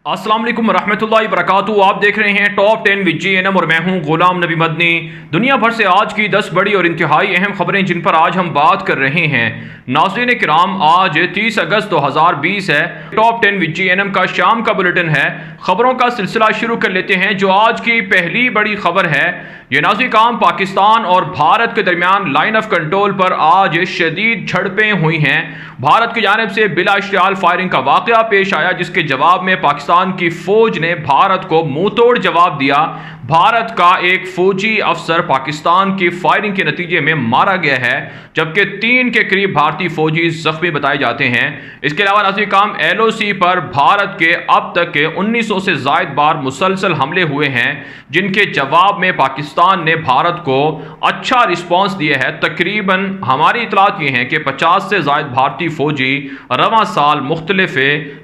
अस्सलाम वालेकुम रहमतुल्लाहि वबरकातुहू। आप देख रहे हैं टॉप 10 विद JNM और मैं हूं गुलाम नबी मदनी। दुनिया भर से आज की 10 बड़ी और इंतहाई अहम खबरें जिन पर आज हम बात कर रहे हैं। नाज़रीन किराम, आज 30 अगस्त 2020 है। टॉप 10 विद JNM का शाम का बुलेटिन है। खबरों का सिलसिला शुरू कर लेते हैं। जो आज की पहली बड़ी खबर है, ये नाज़रीन किराम, पाकिस्तान और भारत के दरमियान लाइन ऑफ कंट्रोल पर आज शदीद झड़पें हुई हैं। भारत की जानिब से बिला इश्तियाल फायरिंग का वाकया पेश आया, जिसके जवाब में पाकिस्तान की फौज ने भारत को मुंह तोड़ जवाब दिया। भारत का एक फौजी अफसर पाकिस्तान की फायरिंग के नतीजे में मारा गया है, जबकि 3 के करीब भारतीय फौजी जख्मी बताए जाते हैं। इसके अलावा नाज़रीन किराम, LOC पर भारत के अब तक के 1900 से ज़ायद बार मुसलसल हमले हुए हैं, जिनके जवाब में पाकिस्तान ने भारत को अच्छा रिस्पॉन्स दिया है। तकरीबन हमारी इतलात ये हैं कि 50 से ज़ायद भारतीय फौजी रवां साल मुख्तलिफ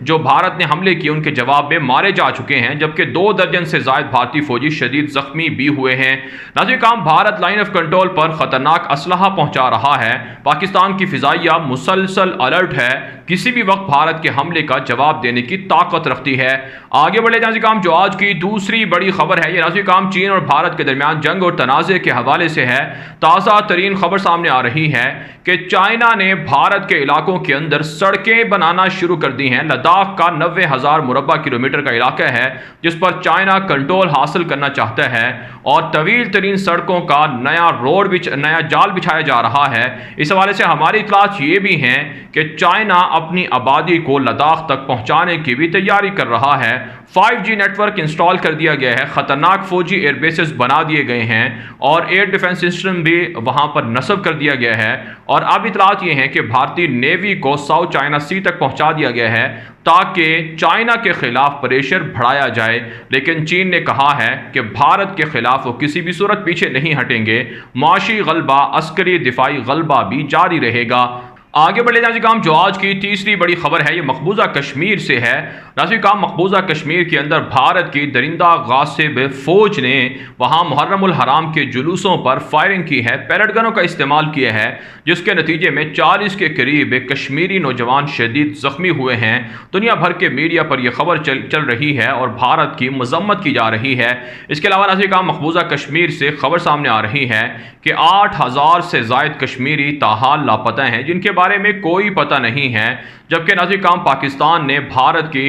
जो भारत ने हमले किए उनके जवाब में मारे जा चुके हैं, जबकि 2 दर्जन से ज़ायद भारतीय फौजी शदीद जख्मी भी हुए हैं। नाज़रीन किराम, भारत लाइन ऑफ कंट्रोल पर खतरनाक असलहा पहुंचा रहा है। पाकिस्तान की फिजाइया मुसलसल अलर्ट है, किसी भी वक्त भारत के हमले का जवाब देने की ताकत रखती है। आगे बढ़े नाज़रीन किराम, जो आज की दूसरी बड़ी खबर है, ये नाज़रीन किराम चीन और भारत के दरमियान जंग और तनाज़े के हवाले से है। ताज़ा तरीन खबर सामने आ रही है कि चाइना ने भारत के इलाकों के अंदर सड़कें बनाना शुरू कर दी हैं। लद्दाख का 90,000 मुरब्बा किलोमीटर का इलाका है, जिस पर चाइना कंट्रोल हासिल करना चाहता है और तवील तरीन सड़कों का नया जाल बिछाया जा रहा है। इस हवाले से हमारी इतलात ये भी हैं कि चाइना अपनी आबादी को लद्दाख तक पहुंचाने की भी तैयारी कर रहा है। 5G नेटवर्क इंस्टॉल कर दिया गया है, खतरनाक फौजी एयरबेसेस बना दिए गए हैं और एयर डिफेंस सिस्टम भी वहां पर नस्ब कर दिया गया है। और अब इतलात ये हैं कि भारतीय नेवी को साउथ चाइना सी तक पहुंचा दिया गया है, ताकि चाइना के खिलाफ प्रेशर बढ़ाया जाए। लेकिन चीन ने कहा है कि भारत के खिलाफ वो किसी भी सूरत पीछे नहीं हटेंगे। माशी गलबा, अस्करी दिफाई गलबा भी जारी रहेगा। आगे बढ़े नाज़रीन किराम, जो आज की तीसरी बड़ी खबर है, ये मकबूजा कश्मीर से है। नाज़रीन किराम, मकबूजा कश्मीर के अंदर भारत की दरिंदा गासिब फौज ने वहाँ मुहर्रमुल हराम के जुलूसों पर फायरिंग की है, पैलेट गनों का इस्तेमाल किया है, जिसके नतीजे में 40 के करीब कश्मीरी नौजवान शदीद जख्मी हुए हैं। दुनिया भर के मीडिया पर यह खबर चल रही है और भारत की मजम्मत की जा रही है। इसके अलावा नाज़रीन किराम, मकबूजा कश्मीर से खबर सामने आ रही है कि 8000 से ज़ायद कश्मीरी ताहाल लापता हैं, जिनके बारे में कोई पता नहीं है। जबकि नाज़रीन किराम, पाकिस्तान ने भारत की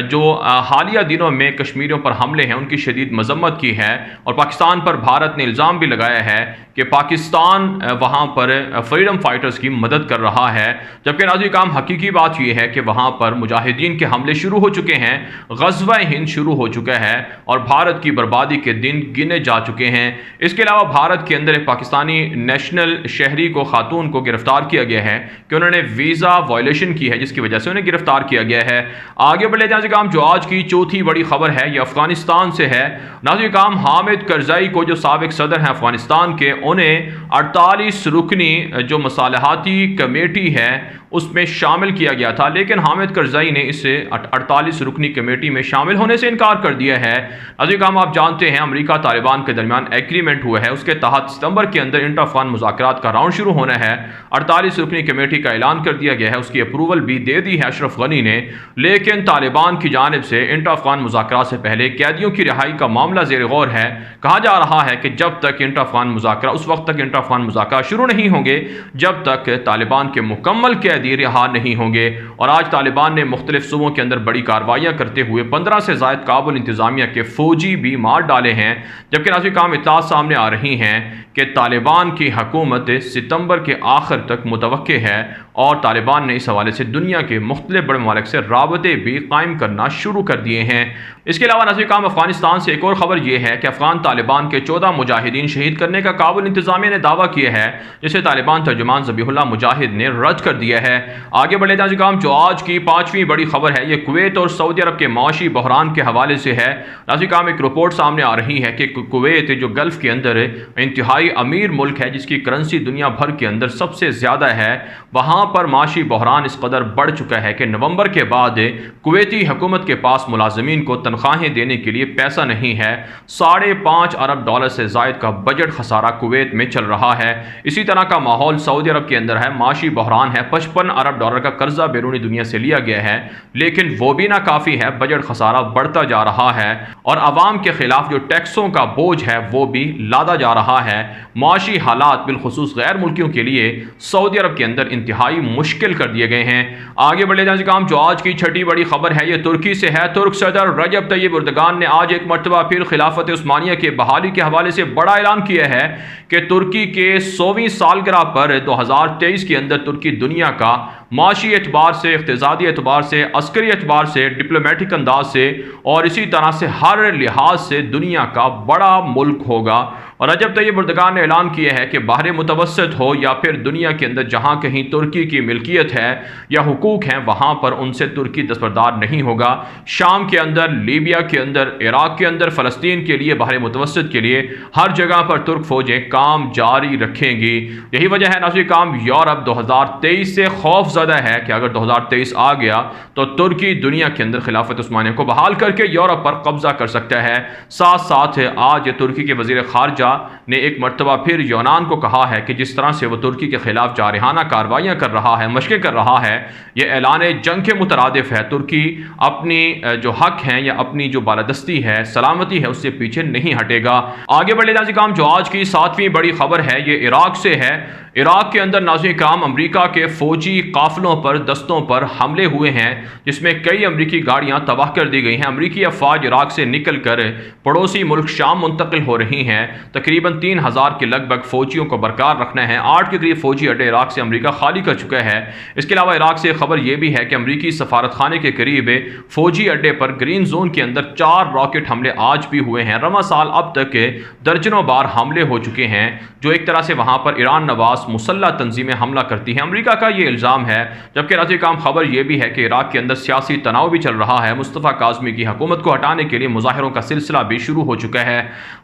जो हालिया दिनों में कश्मीरियों पर हमले हैं उनकी शदीद मजम्मत की है और पाकिस्तान पर भारत ने इल्ज़ाम भी लगाया है कि पाकिस्तान वहाँ पर फ्रीडम फाइटर्स की मदद कर रहा है। जबकि नाज़रीन किराम, हकीकी बात यह है कि वहाँ पर मुजाहिदीन के हमले शुरू हो चुके हैं, ग़ज़वा हिंद शुरू हो चुका है और भारत की बर्बादी के दिन गिने जा चुके हैं। इसके अलावा भारत के अंदर एक पाकिस्तानी नेशनल शहरी को, खातून को गिरफ्तार किया गया है कि उन्होंने वीज़ा वायलेशन की है, जिसकी वजह से उन्हें गिरफ्तार किया गया है। आगे बढ़े नाज़रीन किराम, जो आज की चौथी बड़ी खबर है, ये अफगानिस्तान से है। नाज़रीन किराम, हामिद करज़ई को, जो साबिक सदर हैं अफगानिस्तान के, उन्हें 48 रुकनी जो मसालहाती कमेटी है उसमें शामिल किया गया था, लेकिन हामिद करज़ई ने इस 48 रुकनी कमेटी में शामिल होने से इनकार कर दिया है। नाज़रीन किराम, आप जानते हैं अमेरिका तालिबान के दरमियान एग्रीमेंट हुआ है, उसके तहत सितंबर के अंदर इंटर अफगान मुज़ाकरात का राउंड शुरू होना है। 48 रुकनी कमेटी का ऐलान कर दिया गया है, उसकी अप्रूवल भी दे दी है अशरफ गनी ने, लेकिन तालिबान की जानिब से इंटर अफगान मुज़ाकरात से पहले कैदियों की रिहाई का मामला ज़ेर गौर है। कहा जा रहा है कि जब तक इंटर अफगान मुज़ाकरा, उस वक्त तक इंटर अफगान मुज़ाकरा शुरू नहीं होंगे जब तक तालिबान के मुकम्मल कैदी रिहा नहीं होंगे। और आज तालिबान ने मुख्तलिफ सूबों के अंदर बड़ी कार्रवाइयाँ करते हुए 15 से ज़ायद काबुल इंतज़ामिया के फौजी भी मार डाले हैं। जबकि नाज़रीन किराम, इत्तलात सामने आ रही हैं कि तालिबान की हुकूमत सितंबर के आखिर तक मुतवक्के है और तालिबान ने इस हवाले से दुनिया के मुख्तलिफ बड़े ममालिक से राबते भी कायम करना शुरू कर दिए हैं। इसके अलावा नाज़रीन किराम, अफगानिस्तान से एक और ख़बर यह है कि अफगान तालिबान के 14 मुजाहिदीन शहीद करने का काबुल इंतज़ामिया ने दावा किया है, जिसे तालिबान तर्जुमान ज़बीहुल्लाह मुजाहिद ने रद्द कर दिया है। आगे बढ़े नाज़रीन किराम, जो आज की पाँचवीं बड़ी खबर है, ये कुवैत और सऊदी अरब के माशी बहरान के हवाले से है। नाज़रीन किराम, एक रिपोर्ट सामने आ रही है कि कुवैत जो गल्फ़ के अंदर इंतहाई इंतहाई अमीर मुल्क है जिसकी करेंसी दुनिया भर के अंदर सबसे ज़्यादा है, वहाँ पर माशी बहरान इस कदर बढ़ चुका है कि नवंबर के बाद कुवैती हुकूमत के पास मुलाजमीन को तनख्वाहें देने के लिए पैसा नहीं है। $5.5 अरब से ज़ायद का बजट खसारा कुवैत में चल रहा है। इसी तरह का माहौल सऊदी अरब के अंदर है, माशी बहरान है, $55 अरब का कर्जा बैरूनी दुनिया से लिया गया है, लेकिन वो भी ना काफ़ी है, बजट खसारा बढ़ता जा रहा है और आवाम के खिलाफ जो टैक्सों का बोझ है वो भी लादा जा रहा है। माशी हालात बिलखुसूस गैर मुल्कियों के लिए सऊदी अरब के अंदर इंतहाई मुश्किल कर दिए गए हैं। आगे बढ़े जाने काम जो आज की छठी बड़ी खबर है ये तुर्की से है। तुर्क सदर रजब तैयब एर्दोगान ने आज एक मरतबा फिर खिलाफत उस्मानिया के बहाली के हवाले से बड़ा ऐलान किया है कि तुर्की के 100वीं सालगिरह पर 2023 के अंदर तुर्की दुनिया का माशी एतबार से, इक़्तिसादी एतबार से, अस्करी एतबार से, डिप्लोमेटिक अंदाज से और इसी तरह से हर लिहाज से दुनिया का बड़ा मुल्क होगा। और रजब तैयब एर्दोगान ने ऐलान किया है कि बाहर मुतवस्सित हो या फिर दुनिया के अंदर जहाँ कहीं तुर्की की मिल्कियत है या हुकूक हैं वहाँ पर उनसे तुर्की दस्तबरदार नहीं होगा। शाम के अंदर, लीबिया के अंदर, इराक के अंदर, फ़लस्तीन के लिए, बाहर मुतवस्सित के लिए हर जगह पर तुर्क फ़ौजें काम जारी रखेंगी। यही वजह है नाज़रीन काम यूरोप 2023 से खौफ ज़दा है कि अगर 2023 आ गया तो तुर्की दुनिया के अंदर खिलाफत उस्मानिया को बहाल करके यूरोप पर कब्जा कर सकता है। साथ साथ आज तुर्की के वज़ीर ख़ारजा ने एक मरतबा फिर यूनान को कहा है कि जिस तरह से वो तुर्की के खिलाफ जारहाना कार्रवाइयाँ कर रहा है, मशक़ें कर रहा है, ये ऐलान जंग के मुतरादिफ है। तुर्की अपनी जो हक हैं या अपनी जो बालादस्ती है, सलामती है, उससे पीछे नहीं हटेगा। आगे बढ़े नाज़रीन काम जो आज की 7वीं बड़ी खबर है ये इराक से है। इराक के अंदर नाज़रीन काम अमरीका के फ़ौजी काफ़िलों पर, दस्तों पर हमले हुए हैं जिसमें कई अमरीकी गाड़ियां तबाह कर दी गई हैं। अमरीकी अफवाज इराक से निकल कर पड़ोसी मुल्क शाम मुंतकिल हो रही हैं। तकरीबन 3000 के लगभग फ़ौजियों को बरकरार रखना है। 8 के करीब फ़ौजी अड्डे इराक से अमरीका खाली कर चुका है। इसके अलावा इराक से खबर यह भी है कि अमरीकी सफारत खाने के करीब फ़ौजी अड्डे पर ग्रीन जोन के अंदर 4 रॉकेट हमले आज भी हुए हैं। रमा साल अब तक दर्जनों बार हमले हो चुके हैं जो एक तरह से वहाँ पर ईरान नवाज मुसल्लह तंजीमें हमला करती हैं। अमरीका का ये इल्ज़ाम है। जबकि नाज़रीन काम खबर यह भी है कि इराक के अंदर सियासी तनाव भी चल रहा है। मुस्तफ़ा काज़मी की हुकूमत को हटाने के लिए मुज़ाहिरों का सिलसिला भी शुरू हो चुका है।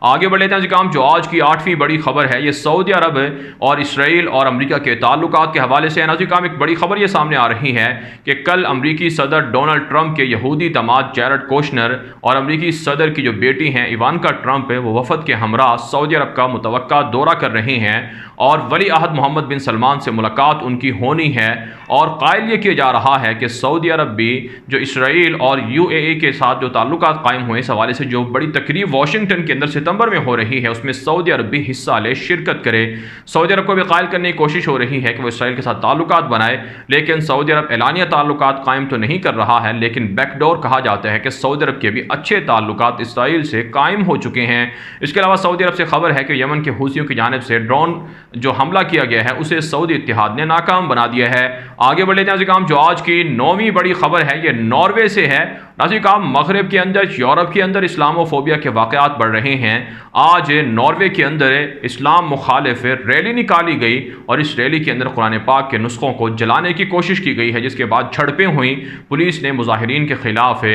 आगे बढ़े नाज़रीन काम जो आज की 8वीं बड़ी खबर है ये सऊदी अरब और इसराइल और अमरीका के ताल्लुकात के हवाले से है। नाज़रीन काम एक बड़ी खबर ये सामने आ रही है कि कल अमरीकी सदर डोनाल्ड ट्रंप के यहूदी दामाद जैरेड कोशनर और अमरीकी सदर की जो बेटी हैं इवानका ट्रंप वो वफद के हमरा सऊदी अरब का मुतवक्का दौरा कर रहे हैं और वली अहद मोहम्मद बिन सलमान से मुलाकात उनकी होनी है। और कायल ये किया जा रहा है कि सऊदी अरब भी जो इसराइल और UAE के साथ जो ताल्लुकात कायम हुए इस हवाले से जो बड़ी तकरीब वाशिंगटन के अंदर सितंबर में हो रही है उसमें सऊदी अरब भी हिस्सा ले, शिरकत करे। सऊदी अरब को भी कायल करने की कोशिश हो रही है कि वो इसराइल के साथ ताल्लुकात बनाए, लेकिन सऊदी अरब एलानिया ताल्लुकात कायम तो नहीं कर रहा है, लेकिन बैकडोर कहा जाता है कि सऊदी अरब के भी अच्छे ताल्लुकात इसराइल से कायम हो चुके हैं। इसके अलावा सऊदी अरब से खबर है कि यमन के हूसियों की जानिब से ड्रोन जो हमला किया गया है उसे सऊदी इत्तेहाद ने नाकाम बना दिया है। आगे बढ़ लेते हैं काम जो आज की 9वीं बड़ी खबर है ये नॉर्वे से है। नाज़रीन काम मगरब के अंदर, यूरोप के अंदर इस्लामोफोबिया के वाक़यात बढ़ रहे हैं। आज नॉर्वे के अंदर इस्लाम मुखालिफ रैली निकाली गई और इस रैली के अंदर कुरान पाक के नुस्खों को जलाने की कोशिश की गई है, जिसके बाद झड़पें हुई। पुलिस ने मुजाहिरीन के खिलाफ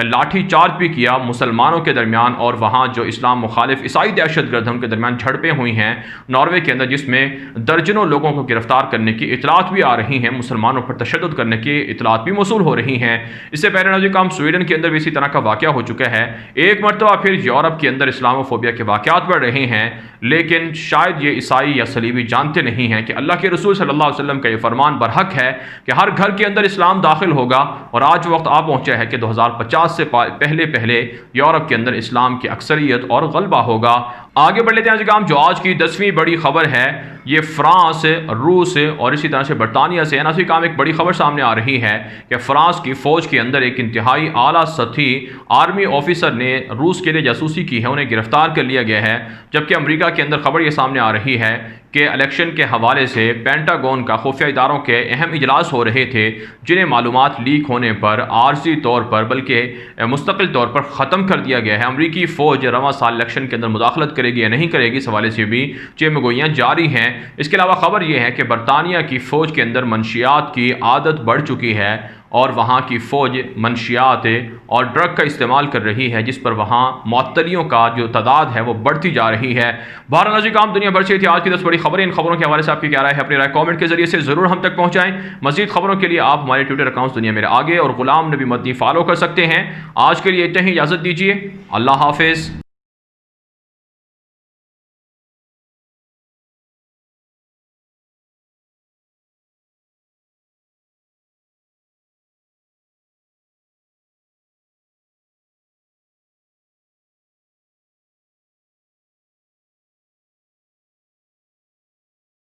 लाठी चार्ज भी किया मुसलमानों के दरमियान और वहाँ जो इस्लाम मुखालिफ ईसाई दहशतगर्द उनके दरमियान झड़पें हुई हैं नॉर्वे के अंदर, जिसमें दर्जनों लोगों को गिरफ्तार करने की इतलात भी आ रही हैं, मुसलमानों पर तशद्दुद करने की इतलात भी मौसूल हो रही हैं। इससे पहले नाज़रीन काम स्वीडन के अंदर भी इसी तरह का वाक़या हो चुका है। एक मरतबा फिर यूरोप के अंदर इस्लामोफोबिया के वाक़यात बढ़ रहे हैं, लेकिन शायद ये ईसाई या सलीबी जानते नहीं हैं कि अल्लाह के रसूल सल्लल्लाहु अलैहि वसल्लम का ये फरमान बरहक है कि हर घर के अंदर इस्लाम दाखिल होगा और आज वक्त आ पहुँचा है कि 2050 से पहले यूरोप के अंदर इस्लाम की अक्सरियत और गलबा होगा। आगे बढ़ लेते हैं काम जो आज की 10वीं बड़ी खबर है ये फ्रांस, रूस और इसी तरह से बरतानिया से है। नाज़रीन काम एक बड़ी खबर सामने आ रही है कि फ्रांस की फ़ौज के अंदर एक इंतहाई आला सतही आर्मी ऑफिसर ने रूस के लिए जासूसी की है, उन्हें गिरफ्तार कर लिया गया है। जबकि अमेरिका के अंदर खबर ये सामने आ रही है कि इलेक्शन के हवाले से पेंटागन का खुफिया इदारों के अहम इजलास हो रहे थे, जिन्हें मालूमात लीक होने पर आर्जी तौर पर बल्कि मुस्तकिल तौर पर ख़त्म कर दिया गया है। अमरीकी फ़ौज रवा साल इलेक्शन के अंदर मुदाखलत करेगी या नहीं करेगी, इस हवाले से भी चेमगोइयाँ जारी हैं। इसके अलावा खबर यह है कि बरतानिया की फ़ौज के अंदर मंशियात की आदत बढ़ चुकी है और वहाँ की फ़ौज मनशियात और ड्रग का इस्तेमाल कर रही है, जिस पर वहाँ मुअत्तलियों का जो तादाद है वो बढ़ती जा रही है। बहरहाल नाज़रीन, काम दुनिया भर से थी आज की 10 बड़ी खबरें। इन खबरों के हवाले से आपकी क्या राय है? अपनी राय कमेंट के जरिए से ज़रूर हम तक पहुँचाएँ। मज़ीद खबरों के लिए आप हमारे ट्विटर अकाउंट्स दुनिया मेरे आगे और गुलाम नबी मदनी फॉलो कर सकते हैं। आज के लिए इतना ही, इजाज़त दीजिए। अल्लाह हाफिज़।